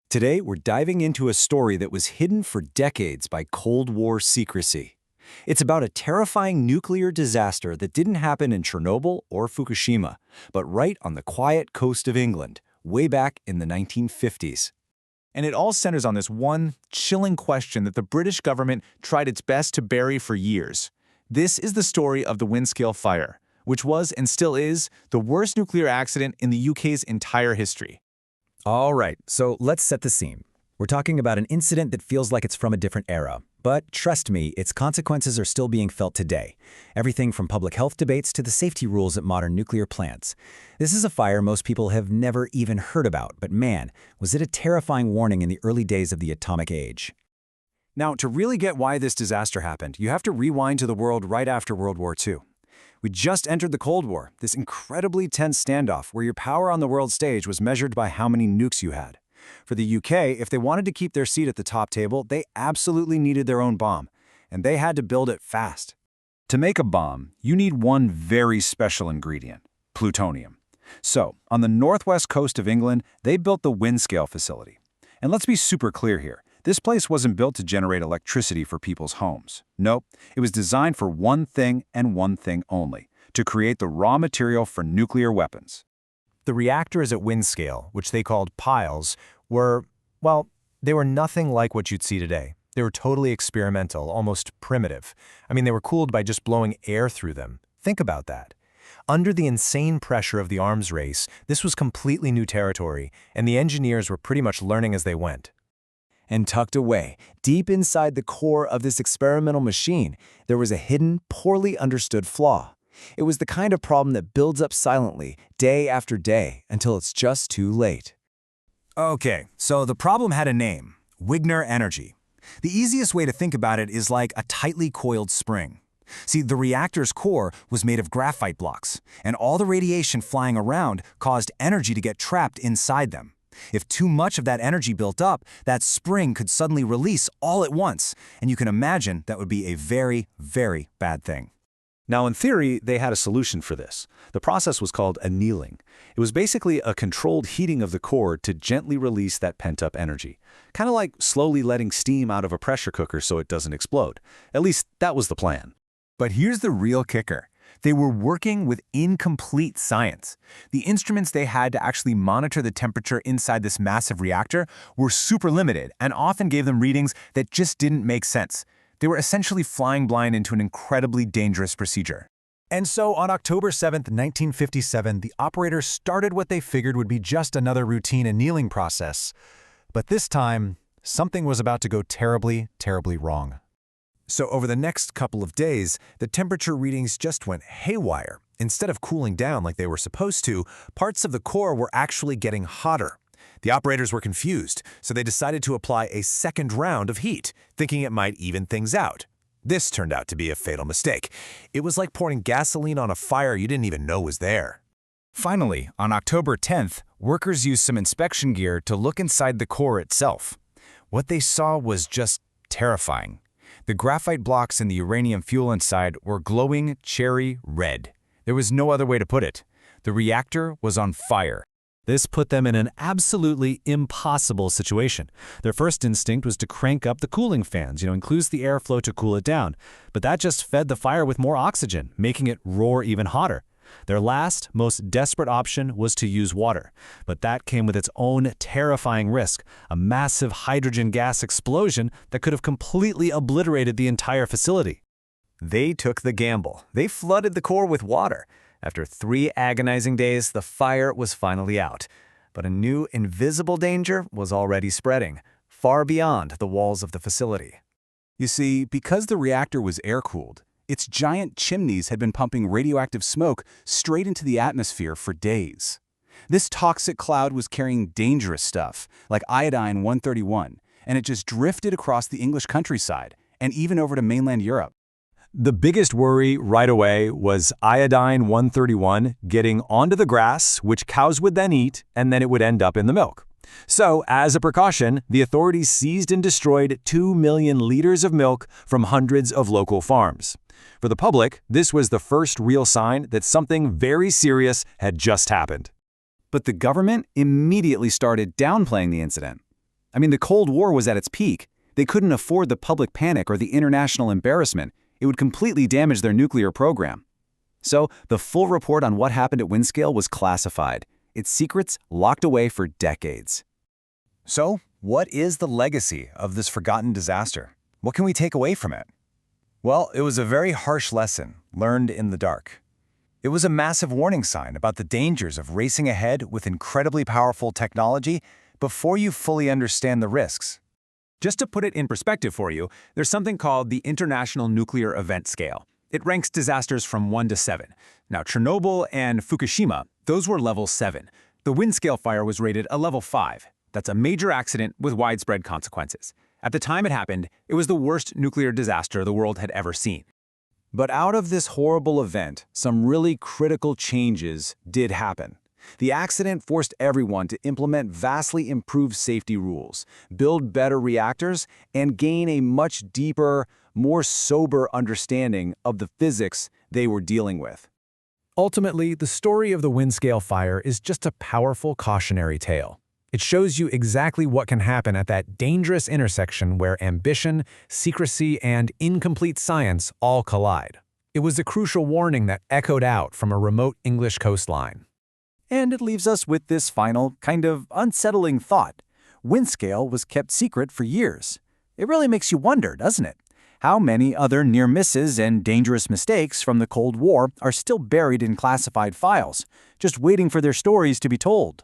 Today, we're diving into a story that was hidden for decades by Cold War secrecy. It's about a terrifying nuclear disaster that didn't happen in Chernobyl or Fukushima, but right on the quiet coast of England, way back in the 1950s. And it all centers on this one chilling question that the British government tried its best to bury for years. This is the story of the Windscale Fire, which was and still is the worst nuclear accident in the UK's entire history. All right, so let's set the scene. We're talking about an incident that feels like it's from a different era. But trust me, its consequences are still being felt today. Everything from public health debates to the safety rules at modern nuclear plants. This is a fire most people have never even heard about, but man, was it a terrifying warning in the early days of the atomic age. Now, to really get why this disaster happened, you have to rewind to the world right after World War II. We just entered the Cold War, this incredibly tense standoff where your power on the world stage was measured by how many nukes you had. For the UK, if they wanted to keep their seat at the top table, they absolutely needed their own bomb, and they had to build it fast. To make a bomb, you need one very special ingredient, plutonium. So, on the northwest coast of England, they built the Windscale facility. And let's be super clear here. This place wasn't built to generate electricity for people's homes. Nope, it was designed for one thing and one thing only, to create the raw material for nuclear weapons. The reactors at Windscale, which they called piles, they were nothing like what you'd see today. They were totally experimental, almost primitive. They were cooled by just blowing air through them. Think about that. Under the insane pressure of the arms race, this was completely new territory, and the engineers were pretty much learning as they went. And tucked away, deep inside the core of this experimental machine, there was a hidden, poorly understood flaw. It was the kind of problem that builds up silently, day after day, until it's just too late. Okay, so the problem had a name, Wigner energy. The easiest way to think about it is like a tightly coiled spring. See, the reactor's core was made of graphite blocks, and all the radiation flying around caused energy to get trapped inside them. If too much of that energy built up, that spring could suddenly release all at once, and you can imagine that would be a very, very bad thing. Now, in theory, they had a solution for this. The process was called annealing. It was basically a controlled heating of the core to gently release that pent-up energy. Kind of like slowly letting steam out of a pressure cooker so it doesn't explode. At least, that was the plan. But here's the real kicker. They were working with incomplete science. The instruments they had to actually monitor the temperature inside this massive reactor were super limited and often gave them readings that just didn't make sense. They were essentially flying blind into an incredibly dangerous procedure. And so on October 7, 1957, the operators started what they figured would be just another routine annealing process. But this time, something was about to go terribly, terribly wrong. So over the next couple of days, the temperature readings just went haywire. Instead of cooling down like they were supposed to, parts of the core were actually getting hotter. The operators were confused, so they decided to apply a second round of heat, thinking it might even things out. This turned out to be a fatal mistake. It was like pouring gasoline on a fire you didn't even know was there. Finally, on October 10th, workers used some inspection gear to look inside the core itself. What they saw was just terrifying. The graphite blocks in the uranium fuel inside were glowing cherry red. There was no other way to put it. The reactor was on fire. This put them in an absolutely impossible situation. Their first instinct was to crank up the cooling fans, increase the airflow to cool it down. But that just fed the fire with more oxygen, making it roar even hotter. Their last, most desperate option was to use water. But that came with its own terrifying risk, a massive hydrogen gas explosion that could have completely obliterated the entire facility. They took the gamble. They flooded the core with water. After 3 agonizing days, the fire was finally out. But a new invisible danger was already spreading, far beyond the walls of the facility. You see, because the reactor was air-cooled, its giant chimneys had been pumping radioactive smoke straight into the atmosphere for days. This toxic cloud was carrying dangerous stuff, like iodine 131, and it just drifted across the English countryside, and even over to mainland Europe. The biggest worry right away was iodine 131 getting onto the grass, which cows would then eat, and then it would end up in the milk. So, as a precaution, the authorities seized and destroyed 2 million liters of milk from hundreds of local farms. For the public, this was the first real sign that something very serious had just happened. But the government immediately started downplaying the incident. I mean, the Cold War was at its peak. They couldn't afford the public panic or the international embarrassment. It would completely damage their nuclear program. So, the full report on what happened at Windscale was classified, its secrets locked away for decades. So, what is the legacy of this forgotten disaster? What can we take away from it? Well, it was a very harsh lesson, learned in the dark. It was a massive warning sign about the dangers of racing ahead with incredibly powerful technology before you fully understand the risks. Just to put it in perspective for you, there's something called the International Nuclear Event Scale. It ranks disasters from 1 to 7. Now, Chernobyl and Fukushima, those were level 7. The Windscale Fire was rated a level 5. That's a major accident with widespread consequences. At the time it happened, it was the worst nuclear disaster the world had ever seen. But out of this horrible event, some really critical changes did happen. The accident forced everyone to implement vastly improved safety rules, build better reactors, and gain a much deeper, more sober understanding of the physics they were dealing with. Ultimately, the story of the Windscale Fire is just a powerful cautionary tale. It shows you exactly what can happen at that dangerous intersection where ambition, secrecy, and incomplete science all collide. It was a crucial warning that echoed out from a remote English coastline. And it leaves us with this final, kind of unsettling thought. Windscale was kept secret for years. It really makes you wonder, doesn't it? How many other near misses and dangerous mistakes from the Cold War are still buried in classified files, just waiting for their stories to be told?